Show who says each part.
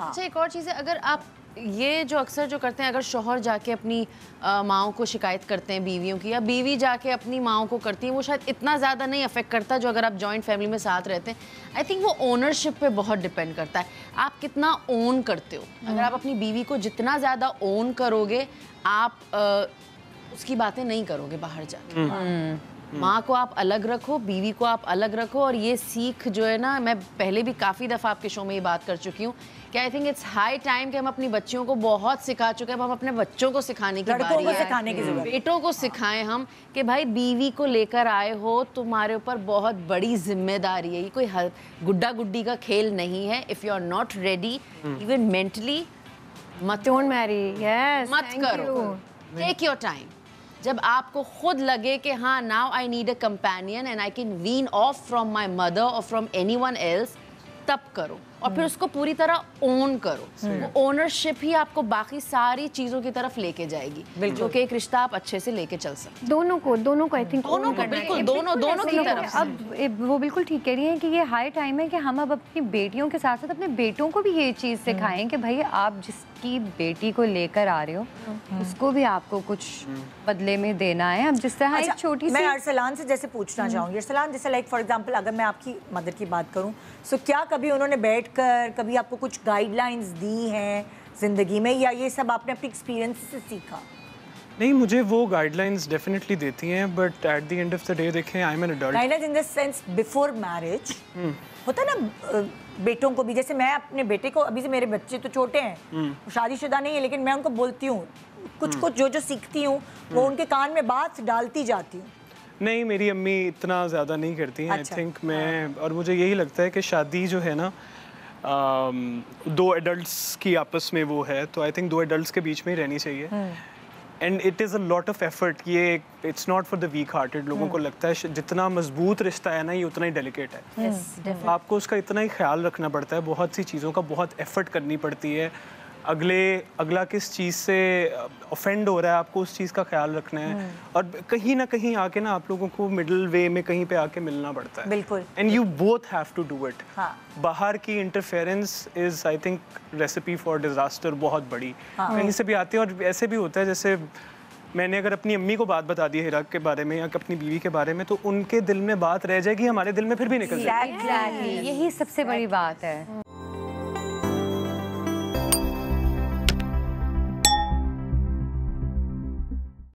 Speaker 1: अच्छा, एक और चीज़ है, अगर आप ये जो अक्सर जो करते हैं, अगर शौहर जाके अपनी माओं को शिकायत करते हैं बीवियों की, या बीवी जाके अपनी माओं को करती है, वो शायद इतना ज़्यादा नहीं अफेक्ट करता जो अगर आप जॉइंट फैमिली में साथ रहते हैं। आई थिंक वो ओनरशिप पे बहुत डिपेंड करता है, आप कितना ओन करते हो। अगर आप अपनी बीवी को जितना ज़्यादा ओन करोगे, आप उसकी बातें नहीं करोगे बाहर जाके। माँ को आप अलग रखो, बीवी को आप अलग रखो। और ये सीख जो है ना, मैं पहले भी काफ़ी दफ़ा आपके शो में ये बात कर चुकी हूँ कि I think it's high time कि हम अपनी बच्चियों को बहुत सिखा चुके हैं, अब हम अपने बच्चों को सिखाने की बारी है,
Speaker 2: सिखाने की जरूरत,
Speaker 1: बेटों को सिखाएं हम कि भाई बीवी को लेकर आए हो, तुम्हारे ऊपर बहुत बड़ी जिम्मेदारी है, ये कोई गुड्डा गुड्डी का खेल नहीं है। If you are not ready even mentally, मत मैरी, मत करो, टेक योर टाइम। जब आपको खुद लगे कि हाँ, now I need a companion and I can wean off from my mother और फ्रॉम एनीवन एल्स, तब करो। और फिर उसको पूरी तरह ओन करो। वो ओनरशिप ही आपको बाकी सारी चीजों की तरफ लेके जाएगी, जो कि एक रिश्ता आप अच्छे से लेके चल सकते।
Speaker 3: दोनों को आई थिंक
Speaker 1: बिल्कुल दोनों की तरफ।
Speaker 3: अब वो बिल्कुल ठीक कह रही हैं कि ये हाई टाइम है कि हम अब अपनी बेटियों के साथ साथ अपने बेटों को भी ये चीज़ सिखाएं कि भाई आप जिसकी बेटी को लेकर आ रहे हो उसको भी आपको कुछ बदले में देना है। अब जिस तरह एक छोटी सी,
Speaker 2: मैं अरसलान से जैसे पूछना चाहूँगी, अरसलान जैसे लाइक फॉर एग्जांपल अगर मैं आपकी मदर की बात करूँ, सो क्या कभी उन्होंने बैठकर कभी आपको कुछ गाइडलाइंस दी हैं ज़िंदगी में, या ये सब आपने अपने एक्सपीरियंस से सीखा?
Speaker 4: नहीं, मुझे वो गाइडलाइंस डेफिनेटली देती हैं, but at the end of the day देखें, I am an adult.
Speaker 2: Guidelines in the sense before marriage होता है ना, बेटों को भी, जैसे मैं अपने बेटे को, अभी से मेरे बच्चे तो छोटे हैं, शादीशुदा नहीं है, लेकिन मैं उनको बोलती हूँ कुछ जो सीखती हूँ वो उनके कान में बात डालती जाती हूँ।
Speaker 4: नहीं, मेरी अम्मी इतना ज़्यादा नहीं करती हैं।
Speaker 2: अच्छा,
Speaker 4: आई थिंक मैं और मुझे यही लगता है कि शादी जो है ना, दो एडल्ट्स की आपस में वो है, तो आई थिंक दो एडल्ट्स के बीच में ही रहनी चाहिए। And it is a lot of effort. ये it's not for the weak hearted. लोगों को लगता है जितना मजबूत रिश्ता है ना, ये उतना ही डेलिकेट है। आपको उसका इतना ही ख्याल रखना पड़ता है, बहुत सी चीज़ों का बहुत एफर्ट करनी पड़ती है। अगला किस चीज़ से ऑफेंड हो रहा है, आपको उस चीज़ का ख्याल रखना है। और कहीं ना कहीं आके ना आप लोगों को मिडिल वे में कहीं पे आके मिलना पड़ता है।
Speaker 2: बिल्कुल।
Speaker 4: And you both have to do it.
Speaker 2: हाँ।
Speaker 4: बाहर की interference is I think recipe for disaster बहुत बड़ी। हाँ। कहीं से भी आती है। और ऐसे भी होता है, जैसे मैंने अगर अपनी अम्मी को बात बता दी हिरा के बारे में या अपनी बीवी के बारे में, तो उनके दिल में बात रह जाएगी, हमारे दिल में फिर भी निकल जाएगी।
Speaker 3: यही सबसे बड़ी बात है।